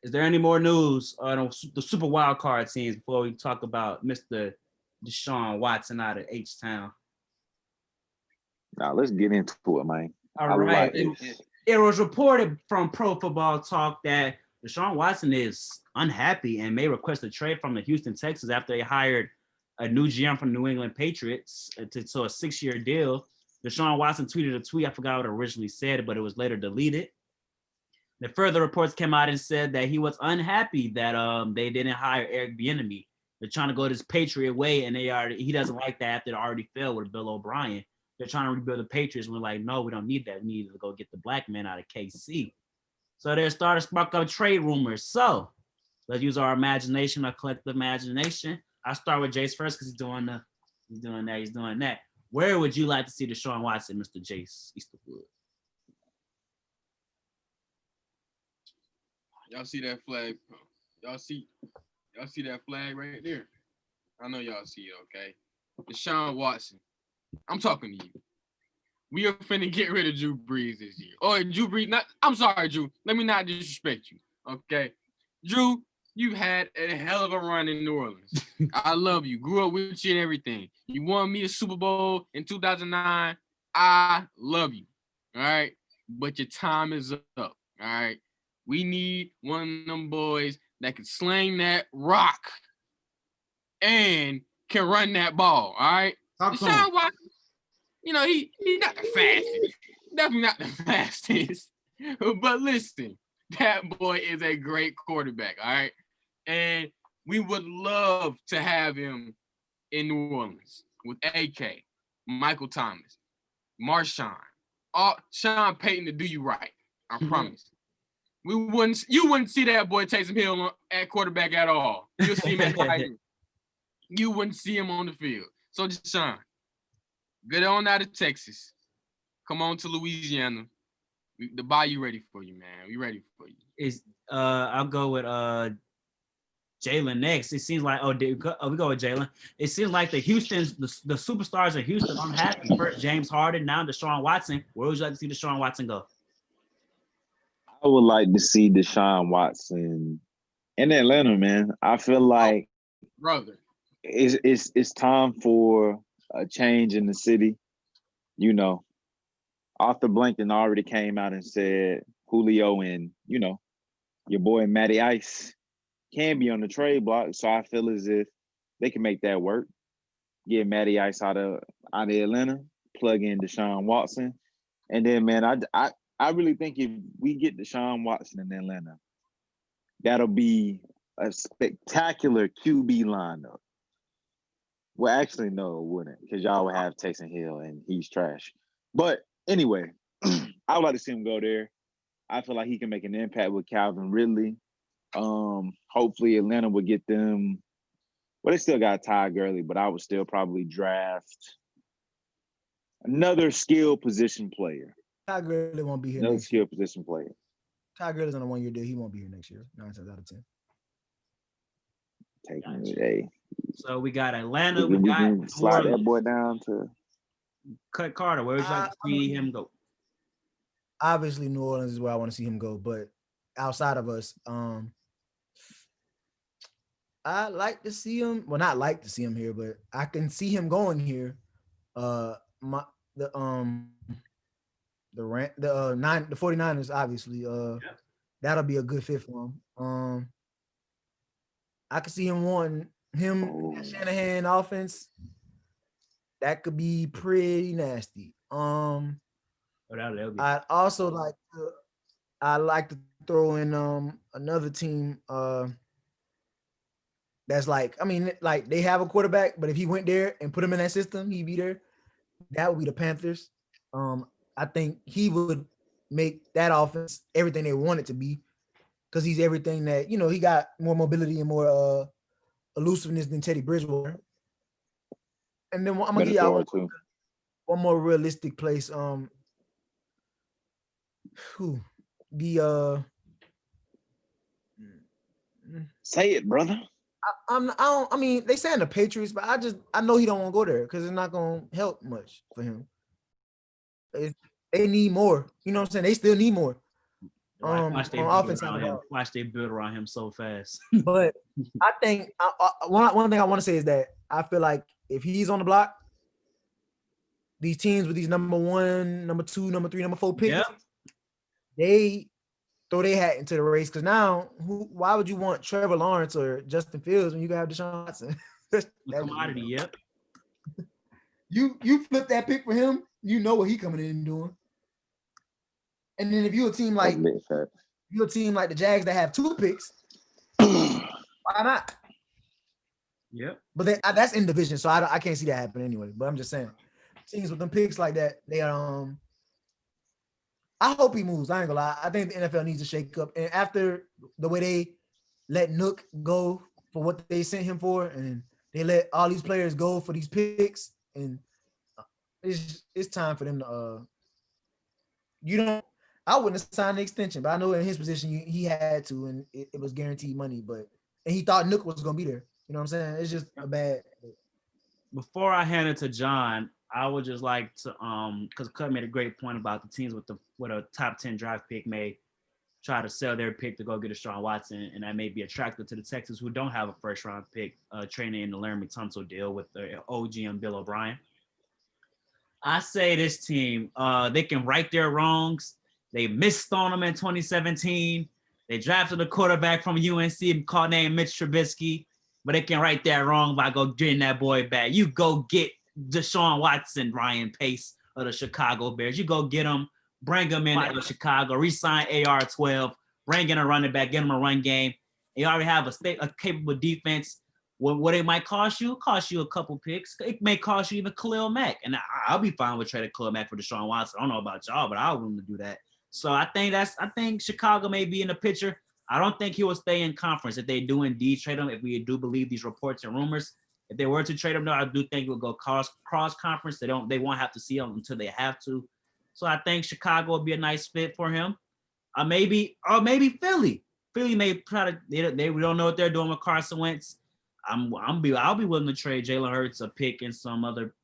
Is there any more news on the Super Wild Card teams before we talk about Mr. Deshaun Watson out of H-Town? Now let's get into it, man. All right. It was reported from Pro Football Talk that Deshaun Watson is unhappy and may request a trade from the Houston Texans after they hired a new GM from New England Patriots to a 6-year deal. Deshaun Watson tweeted a tweet. I forgot what it originally said, but it was later deleted. The further reports came out and said that he was unhappy that they didn't hire Eric Bieniemy. They're trying to go this Patriot way, and he doesn't like that after they already failed with Bill O'Brien. They're trying to rebuild the Patriots. We're like, no, we don't need that. We need to go get the black man out of KC. So they're starting to spark up trade rumors. So let's use our imagination, our collective imagination. I'll start with Jace first because he's doing that. Where would you like to see Deshaun Watson, Mr. Jace Easterwood? Y'all see that flag? Y'all see that flag right there? I know y'all see it, okay? Deshaun Watson. I'm talking to you. We are finna get rid of Drew Brees this year. Oh, Drew Brees, I'm sorry, Drew. Let me not disrespect you, okay? Drew, you had a hell of a run in New Orleans. I love you. Grew up with you and everything. You won me a Super Bowl in 2009. I love you, all right? But your time is up, all right? We need one of them boys that can sling that rock and can run that ball, all right? Deshaun Watson, he's not the fastest. Definitely not the fastest. But listen, that boy is a great quarterback, all right? And we would love to have him in New Orleans with AK, Michael Thomas, Marshawn, Sean Payton to do you right. I promise. You wouldn't see that boy Taysom Hill at quarterback at all. You'll see him at tight end. You wouldn't see him on the field. So Deshaun, get on out of Texas. Come on to Louisiana. The bayou ready for you, man. We ready for you. I'll go with Jalen next. It seems like we go with Jalen. It seems like the superstars of Houston unhappy. First James Harden, now Deshaun Watson. Where would you like to see Deshaun Watson go? I would like to see Deshaun Watson in Atlanta, man. I feel like brother, it's time for a change in the city. Arthur Blanken already came out and said Julio and your boy Matty Ice can be on the trade block. So I feel as if they can make that work. Get Matty Ice out of Atlanta, plug in Deshaun Watson, and then man, I really think if we get Deshaun Watson in Atlanta, that'll be a spectacular QB lineup. Well, actually, no, it wouldn't, because y'all would have Taysom Hill, and he's trash. But anyway, I would like to see him go there. I feel like he can make an impact with Calvin Ridley. Hopefully, Atlanta would get them. Well, they still got Ty Gurley, but I would still probably draft another skill position player. Ty Gurley won't be here Another next year. skill position player. Ty Gurley's on a 1-year deal. He won't be here next year. 9 times out of 10. Taking it, hey. So we got Atlanta. We can slide that boy down to Cut Carter. Where would you like to see him go? Obviously, New Orleans is where I want to see him go. But outside of us, I like to see him. Well, not like to see him here, but I can see him going here. The 49ers, obviously. That'll be a good fit for him. I could see him wanting Shanahan offense. That could be pretty nasty. I'd also like to throw in another team that's like they have a quarterback, but if he went there and put him in that system, he'd be there. That would be the Panthers. I think he would make that offense everything they want it to be, because he's everything that, he got more mobility and more elusiveness than Teddy Bridgewater. And then I'm gonna give y'all one more realistic place. Say it, brother. They saying the Patriots, but I know he don't want to go there because it's not gonna help much for him. They need more. You know what I'm saying? They still need more. Watch they on build offense. around him. Watch they build around him so fast. But I think one thing I want to say is that I feel like if he's on the block, these teams with these number 1, number 2, number 3, number 4 picks, Yep. they throw their hat into the race. Because now, why would you want Trevor Lawrence or Justin Fields when you can have Deshaun Watson? The commodity, yep. You flip that pick for him, you know what he coming in and doing. And then if you're a team like the Jags that have 2 picks, why not? Yep. But that's in division, so I can't see that happen anyway. But I'm just saying, teams with them picks like that, they I hope he moves. I ain't gonna lie. I think the NFL needs to shake up. And after the way they let Nook go for what they sent him for, and they let all these players go for these picks, and it's time for them to I wouldn't have signed the extension, but I know in his position he had to, and it was guaranteed money. And he thought Nook was gonna be there. You know what I'm saying? It's just a bad. Before I hand it to John, I would just like to because Cut made a great point about the teams with a top 10 draft pick may try to sell their pick to go get Deshaun Watson, and that may be attractive to the Texans who don't have a first round pick, trading in the Laramie Tunsil deal with the OGM Bill O'Brien. I say this team, they can right their wrongs. They missed on them in 2017. They drafted a quarterback from UNC called named Mitch Trubisky, but they can right that wrong by go getting that boy back. You go get Deshaun Watson, Ryan Pace of the Chicago Bears. You go get him, bring him into Chicago, re-sign AR-12, bring in a running back, get him a run game. You already have a capable defense. What it might cost you a couple picks. It may cost you even Khalil Mack. And I'll be fine with trading Khalil Mack for Deshaun Watson. I don't know about y'all, but I'll willing to do that. So I think Chicago may be in the picture. I don't think he will stay in conference if they do indeed trade him, if we do believe these reports and rumors. If they were to trade him, though, I do think it will go cross conference. They won't have to see him until they have to. So I think Chicago will be a nice fit for him. Maybe Philly. Philly may try to. We don't know what they're doing with Carson Wentz. I'll be willing to trade Jalen Hurts a pick and some other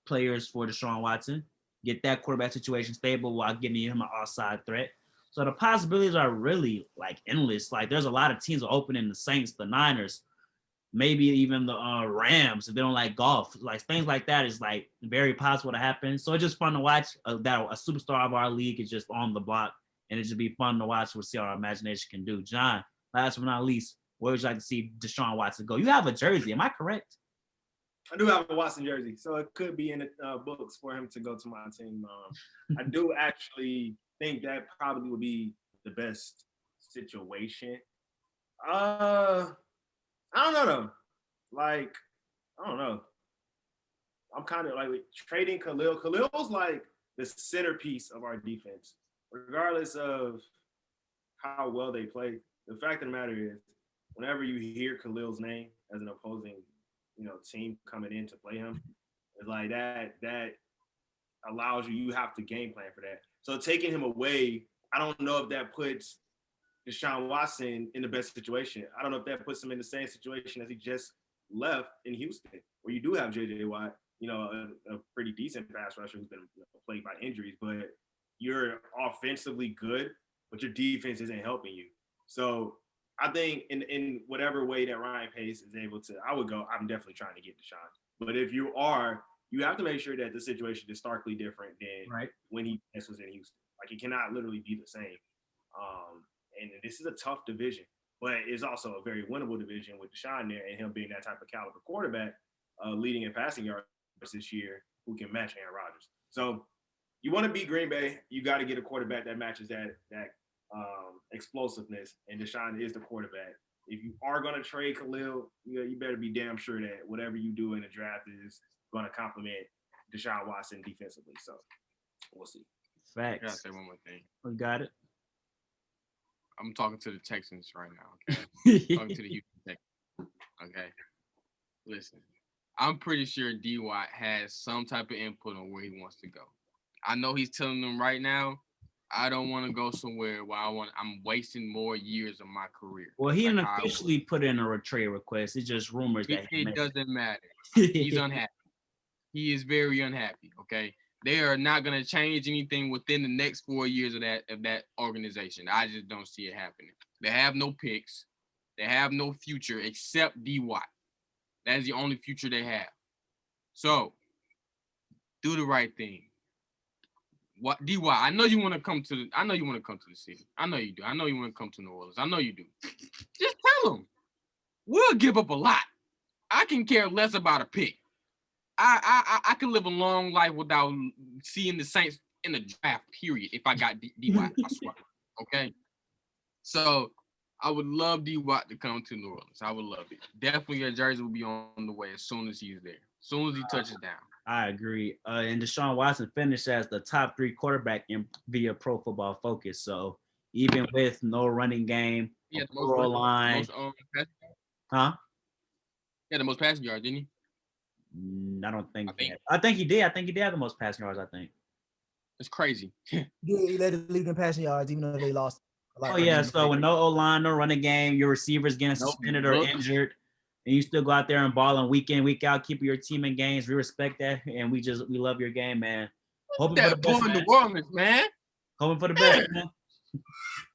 players for Deshaun Watson. Get that quarterback situation stable while giving him an outside threat. So the possibilities are really like endless. Like there's a lot of teams opening the Saints, the Niners, maybe even the Rams if they don't like golf. Like things like that is like very possible to happen. So it's just fun to watch that a superstar of our league is just on the block, and it just be fun to watch. We'll see how our imagination can do. John, last but not least, where would you like to see Deshaun Watson go? You have a jersey, am I correct? I do have a Watson jersey, so it could be in the books for him to go to my team. I do actually think that probably would be the best situation. I don't know though. Like, I don't know. I'm kind of like trading Khalil. Khalil's like the centerpiece of our defense, regardless of how well they play. The fact of the matter is, whenever you hear Khalil's name as an opposing, team coming in to play him, it's like that allows you have to game plan for that. So taking him away, I don't know if that puts Deshaun Watson in the best situation. I don't know if that puts him in the same situation as he just left in Houston, where you do have J.J. Watt, a pretty decent pass rusher who's been plagued by injuries, but you're offensively good, but your defense isn't helping you. So I think in whatever way that Ryan Pace is able to, I'm definitely trying to get Deshaun. But if you have to make sure that the situation is starkly different than when he was in Houston. Like, it cannot literally be the same. And this is a tough division, but it's also a very winnable division with Deshaun there and him being that type of caliber quarterback, leading in passing yards this year, who can match Aaron Rodgers. So you want to beat Green Bay, you got to get a quarterback that matches that explosiveness, and Deshaun is the quarterback. If you are going to trade Khalil, you better be damn sure that whatever you do in the draft is going to complement Deshaun Watson defensively. So we'll see. Facts. I gotta say one more thing. We got it. I'm talking to the Texans right now, okay? Talking to the Houston Texans, okay? Listen, I'm pretty sure D-Watt has some type of input on where he wants to go. I know he's telling them right now, I don't want to go somewhere where I'm wasting more years of my career. Well, he didn't officially put in a trade request. It's just rumors that it doesn't matter. He's unhappy. He is very unhappy, okay? They are not going to change anything within the next 4 years of that organization. I just don't see it happening. They have no picks. They have no future except D-Watt. That is the only future they have. So, do the right thing. What D-Watt? I know you want to come to the city. I know you do. I know you want to come to New Orleans. I know you do. Just tell them we'll give up a lot. I can care less about a pick. I could live a long life without seeing the Saints in the draft, period, if I got D-Watt, I swear. Okay? So, I would love D-Watt to come to New Orleans. I would love it. Definitely a jersey will be on the way as soon as he's there. As soon as he touches down. I agree. And Deshaun Watson finished as the top 3 quarterback via Pro Football Focus. So, even with no running game, poor line. Huh? Yeah, the most passing yards, didn't he? I don't think. I think he did. I think he did have the most passing yards. I think. It's crazy. Yeah, he led the league in passing yards, even though they lost. Oh yeah. So with no O-line, no running game, your receivers getting suspended or injured, and you still go out there and ball and week in, week out, keep your team in games. We respect that, and we love your game, man. Hoping for the best, man. Hoping for the best, man.